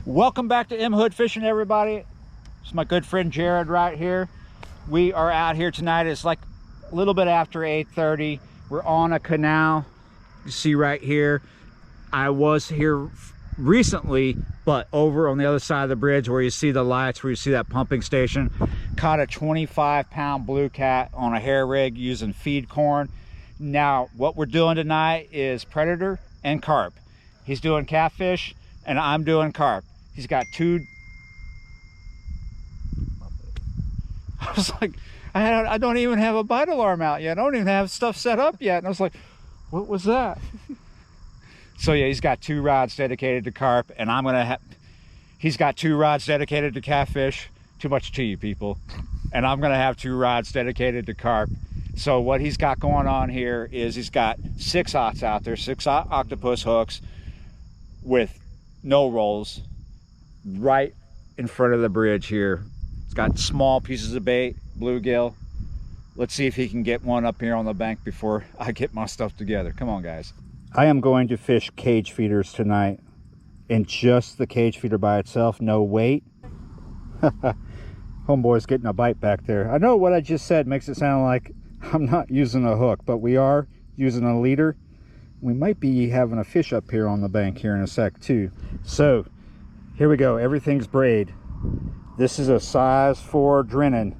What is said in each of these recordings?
Welcome back to M Hood Fishing, everybody. It's my good friend Jared right here. We are out here tonight. It's like a little bit after 8:30. We're on a canal. You see right here. I was here recently, but over on the other side of the bridge where you see the lights, where you see that pumping station, caught a 25-pound blue cat on a hair rig using feed corn. Now, what we're doing tonight is predator and carp. He's doing catfish and I'm doing carp. He's got two. I was like, I don't even have a bite alarm out yet. I don't even have stuff set up yet. And I was like, what was that? So yeah, he's got two rods dedicated to carp, and I'm gonna have, he's got two rods dedicated to catfish. Too much to you people. And I'm gonna have two rods dedicated to carp. So what he's got going on here is he's got 6/0 out there, 6/0 octopus hooks with no rolls right in front of the bridge here. It's got small pieces of bait, bluegill. Let's see if he can get one up here on the bank before I get my stuff together. Come on, guys. I am going to fish cage feeders tonight, and just the cage feeder by itself, no weight. Homeboy's getting a bite back there. I know what I just said makes it sound like I'm not using a hook, but we are using a leader. We might be having a fish up here on the bank here in a sec too. So here we go. Everything's braid. This is a size 4 Drennan.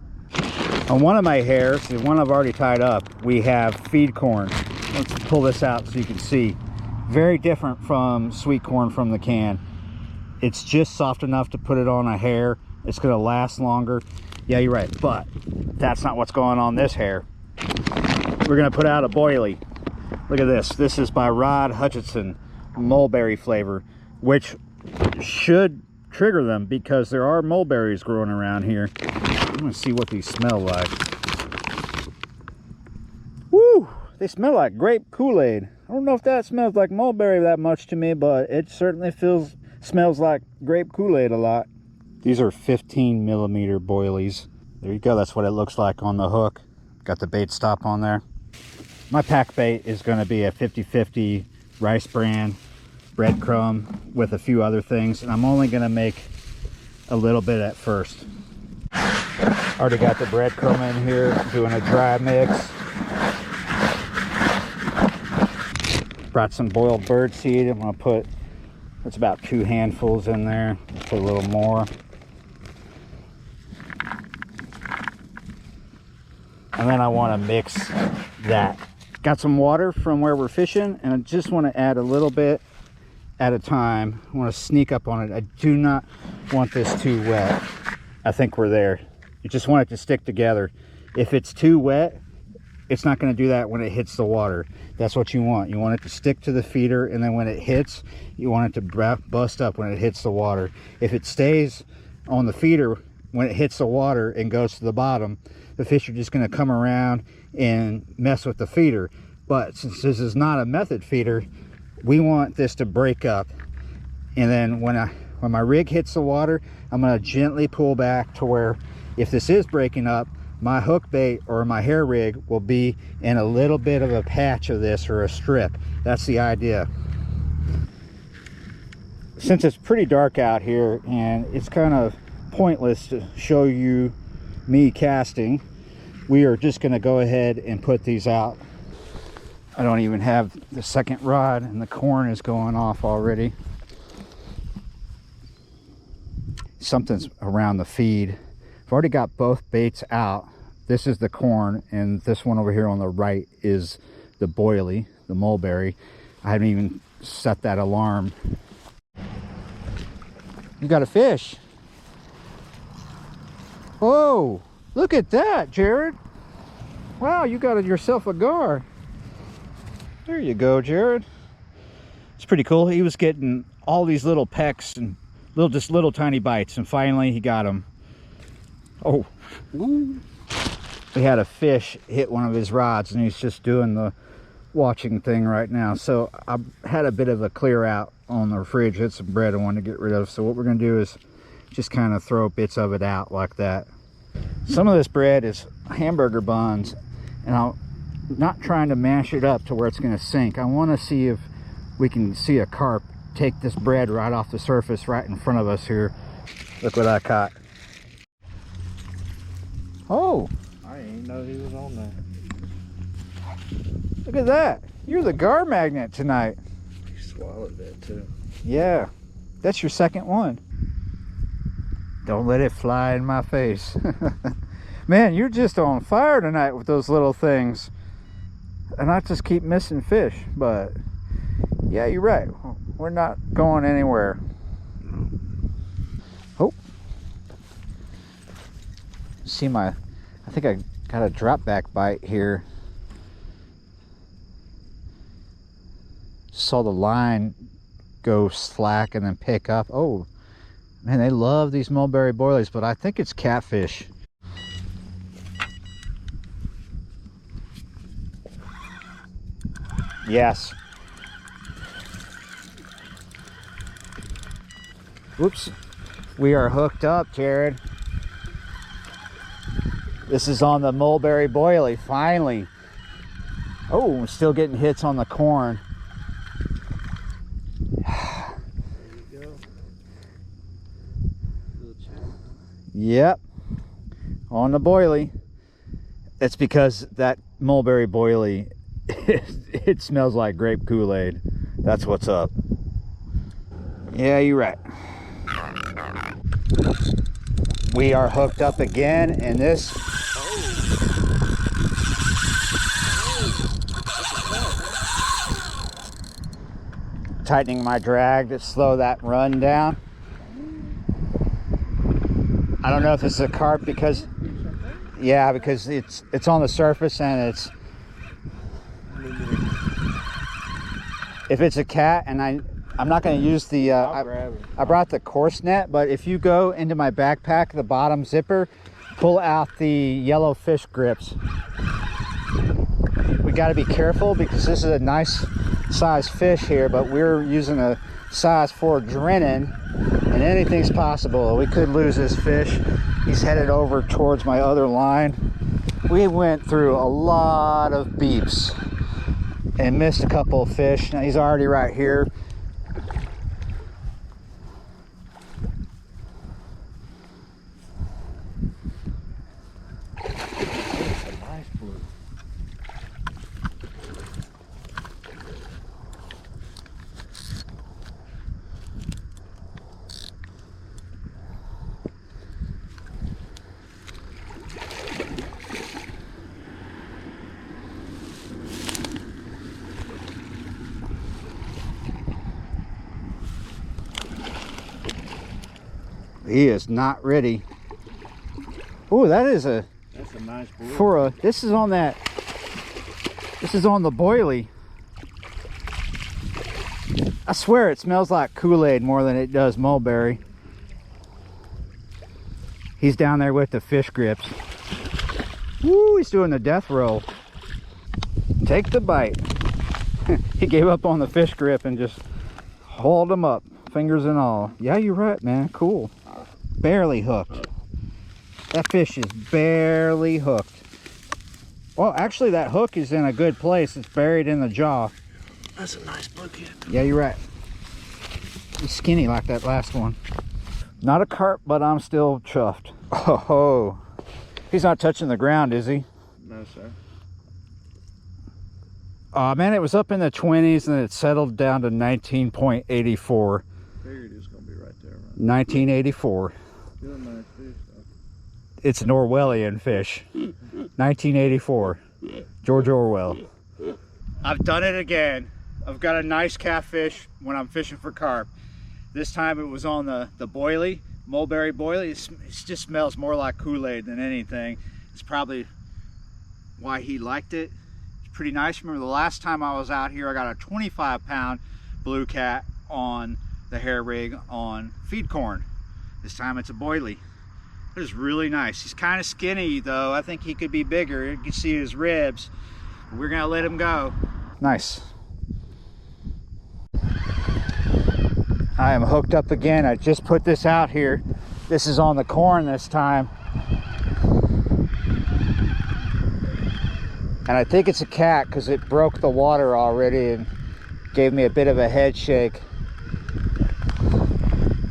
On one of my hairs, the one I've already tied up, we have feed corn. Let's pull this out so you can see. Very different from sweet corn from the can. It's just soft enough to put it on a hair. It's gonna last longer. Yeah, you're right, but that's not what's going on this hair. We're gonna put out a boilie. Look at this. This is by Rod Hutchinson, mulberry flavor, which should trigger them because there are mulberries growing around here. I'm gonna see what these smell like. Woo! They smell like grape Kool-Aid. I don't know if that smells like mulberry that much to me, but it certainly smells like grape Kool-Aid a lot. These are 15mm boilies. There you go. That's what it looks like on the hook. Got the bait stop on there. My pack bait is going to be a 50/50 rice bran breadcrumb with a few other things, and I'm only going to make a little bit at first. Already got the breadcrumb in here, doing a dry mix. Brought some boiled bird seed. I'm going to put, it's about 2 handfuls in there. Put a little more. And then I want to mix that. Got some water from where we're fishing, and I just want to add a little bit at a time. I want to sneak up on it. I do not want this too wet. I think we're there. You just want it to stick together. If it's too wet, it's not going to do that when it hits the water. That's what you want. You want it to stick to the feeder, and then when it hits, you want it to bust up when it hits the water. If it stays on the feeder when it hits the water and goes to the bottom, the fish are just going to come around and mess with the feeder. But since this is not a method feeder, we want this to break up. And then when my rig hits the water, I'm going to gently pull back to where, if this is breaking up, my hook bait or my hair rig will be in a little bit of a patch of this, or a strip. That's the idea. Since it's pretty dark out here and it's kind of pointless to show you me casting, we are just going to go ahead and put these out. I don't even have the second rod, and the corn is going off already. Something's around the feed. I've already got both baits out. This is the corn, and this one over here on the right is the boilie, the mulberry. I haven't even set that alarm. You got a fish. Oh, look at that, Jared. Wow, you got yourself a gar. There you go, Jared. It's pretty cool. He was getting all these little pecks and just little tiny bites, and finally he got them. Oh, we had a fish hit one of his rods, and he's just doing the watching thing right now. So I had a bit of a clear out on the fridge. Had some bread I wanted to get rid of. So what we're going to do is just kind of throw bits of it out like that. Some of this bread is hamburger buns, and I'm not trying to mash it up to where it's going to sink. I want to see if we can see a carp take this bread right off the surface right in front of us here. Look what I caught. Oh, I didn't know he was on there. Look at that. You're the gar magnet tonight. He swallowed that too. Yeah, that's your second one. Don't let it fly in my face. Man, you're just on fire tonight with those little things. And I just keep missing fish, but yeah, you're right. We're not going anywhere. Oh. See I think I got a drop back bite here. Saw the line go slack and then pick up. Oh, man, they love these mulberry boilies, but I think it's catfish. Yes. Whoops. We are hooked up, Jared. This is on the mulberry boilie, finally. Oh, we're still getting hits on the corn. There you go. Little chip. Yep. On the boilie. It's because that mulberry boilie, it smells like grape Kool-Aid. That's what's up. Yeah, you're right. We are hooked up again, and this... Tightening my drag to slow that run down. I don't know if it's a carp because... Yeah, because it's on the surface and it's... If it's a cat, and I'm not going to use the... I brought the coarse net, but if you go into my backpack, the bottom zipper, pull out the yellow fish grips. We got to be careful because this is a nice size fish here, but we're using a size 4 drennin, and anything's possible. We could lose this fish. He's headed over towards my other line. We went through a lot of beeps and missed a couple of fish. Now he's already right here. He is not ready. Oh, that's a nice boil. For a, this is on the boilie. I swear it smells like Kool-Aid more than it does mulberry. He's down there with the fish grips. Woo, he's doing the death roll. Take the bite. He gave up on the fish grip and just hauled him up, fingers and all. Yeah, you're right, man. Cool. Barely hooked. That fish is barely hooked. Well, actually, that hook is in a good place. It's buried in the jaw. That's a nice bucket. Yeah, you're right. He's skinny like that last one. Not a carp, but I'm still chuffed. Oh, he's not touching the ground, is he? No, sir. Oh, man, it was up in the 20s and it settled down to 19.84. Figured it was going to be right there. Right? 1984. Still a nice fish, though. It's an Orwellian fish. 1984. George Orwell. I've done it again. I've got a nice catfish when I'm fishing for carp. This time it was on the boilie, mulberry boilie. It just smells more like Kool-Aid than anything. It's probably why he liked it. It's pretty nice. Remember the last time I was out here, I got a 25-pound blue cat on the hair rig on feed corn. This time it's a boilie. It is really nice. He's kind of skinny though. I think he could be bigger. You can see his ribs. We're gonna let him go. Nice. I am hooked up again. I just put this out here. This is on the corn this time. And I think it's a cat because it broke the water already and gave me a bit of a head shake.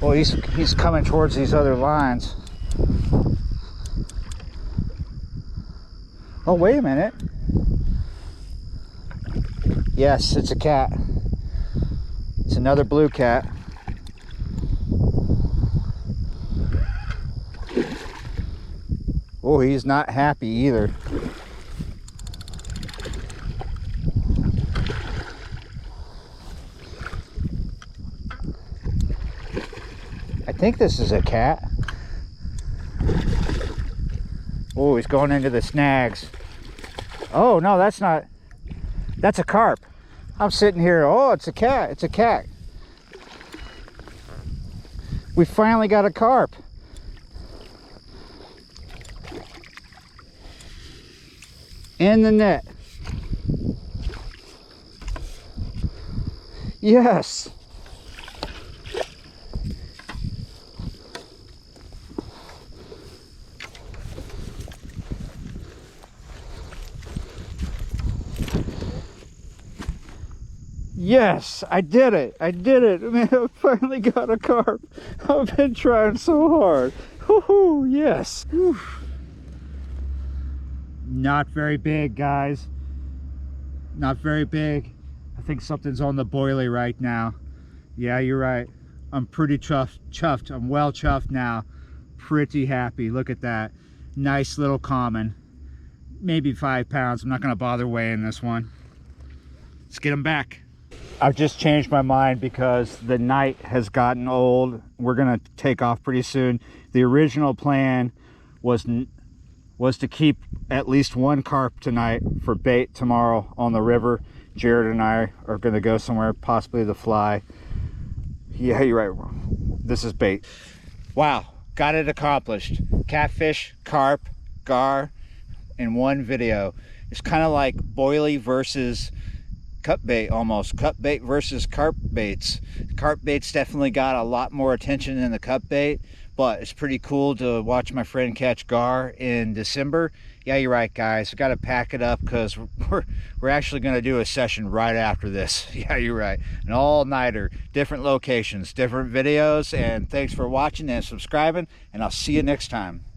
Well, he's coming towards these other lines. Oh, wait a minute. Yes, it's a cat. It's another blue cat. Oh, he's not happy either. I think this is a cat. Oh, he's going into the snags. Oh, no, that's not. That's a carp. I'm sitting here. Oh, it's a cat. It's a cat. We finally got a carp. In the net. Yes. Yes, I did it. I did it. Man, I finally got a carp. I've been trying so hard. Woohoo, yes. Whew. Not very big, guys. Not very big. I think something's on the boilie right now. Yeah, you're right. I'm pretty chuffed. I'm well chuffed now. Pretty happy. Look at that. Nice little common. Maybe 5 pounds. I'm not going to bother weighing this one. Let's get him back. I've just changed my mind because the night has gotten old. We're going to take off pretty soon. The original plan was to keep at least one carp tonight for bait tomorrow on the river. Jared and I are going to go somewhere, possibly the Fly. Yeah, you're right. This is bait. Wow, got it accomplished. Catfish, carp, gar in one video. It's kind of like boilie versus cut bait, almost. Cut bait versus carp baits. Carp baits definitely got a lot more attention than the cut bait, but it's pretty cool to watch my friend catch gar in December. Yeah, you're right, guys. I got to pack it up because we're actually going to do a session right after this. Yeah, you're right. An all-nighter, different locations, different videos, and thanks for watching and subscribing, and I'll see you next time.